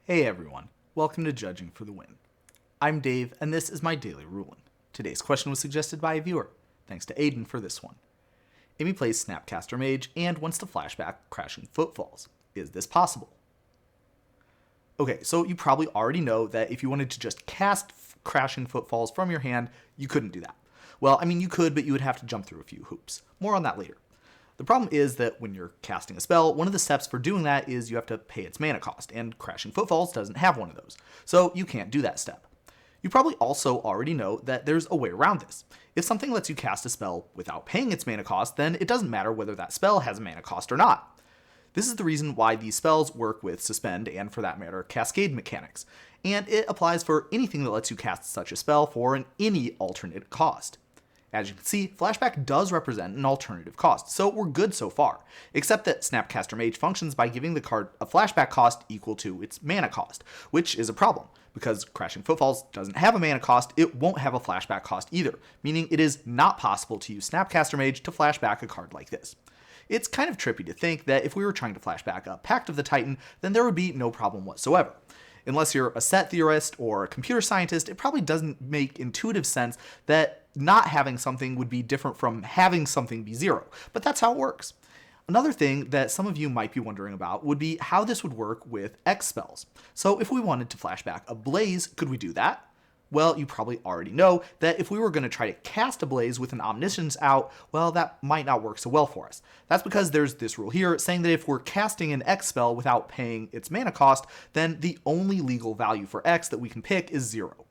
Hey everyone, welcome to Judging for the Win. I'm Dave, and this is my daily ruling. Today's question was suggested by a viewer. Thanks to Aiden for this one. Amy plays Snapcaster Mage and wants to flashback Crashing Footfalls. Is this possible? Okay, so you probably already know that if you wanted to just cast Crashing Footfalls from your hand, you couldn't do that. Well, I mean, you could, but you would have to jump through a few hoops. More on that later. The problem is that when you're casting a spell, one of the steps for doing that is you have to pay its mana cost, and Crashing Footfalls doesn't have one of those, so you can't do that step. You probably also already know that there's a way around this. If something lets you cast a spell without paying its mana cost, then it doesn't matter whether that spell has a mana cost or not. This is the reason why these spells work with Suspend and, for that matter, Cascade mechanics, and it applies for anything that lets you cast such a spell for any alternate cost. As you can see, Flashback does represent an alternative cost, so we're good so far, except that Snapcaster Mage functions by giving the card a flashback cost equal to its mana cost, which is a problem. Because Crashing Footfalls doesn't have a mana cost, it won't have a flashback cost either, meaning it is not possible to use Snapcaster Mage to flashback a card like this. It's kind of trippy to think that if we were trying to flashback a Pact of the Titan, then there would be no problem whatsoever. Unless you're a set theorist or a computer scientist, it probably doesn't make intuitive sense that not having something would be different from having something be zero, but that's how it works. Another thing that some of you might be wondering about would be how this would work with X spells. So if we wanted to flashback a Blaze, could we do that? Well, you probably already know that if we were going to try to cast a Blaze with an Omniscience out, well, that might not work so well for us. That's because there's this rule here saying that if we're casting an X spell without paying its mana cost, then the only legal value for X that we can pick is 0.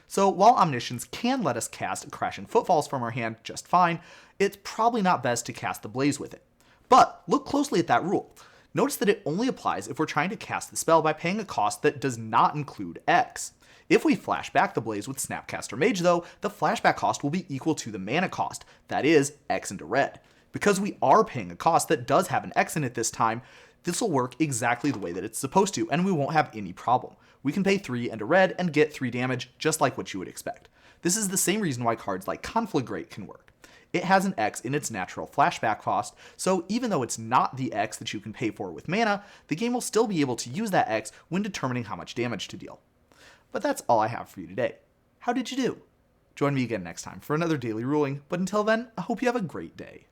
So while Omniscience can let us cast Crashing Footfalls from our hand just fine, it's probably not best to cast the Blaze with it. But look closely at that rule. Notice that it only applies if we're trying to cast the spell by paying a cost that does not include X. If we flashback the Blaze with Snapcaster Mage though, the flashback cost will be equal to the mana cost, that is, X into red. Because we are paying a cost that does have an X in it this time, this will work exactly the way that it's supposed to, and we won't have any problem. We can pay 3 into red and get 3 damage, just like what you would expect. This is the same reason why cards like Conflagrate can work. It has an X in its natural flashback cost, so even though it's not the X that you can pay for with mana, the game will still be able to use that X when determining how much damage to deal. But that's all I have for you today. How did you do? Join me again next time for another daily ruling, but until then, I hope you have a great day.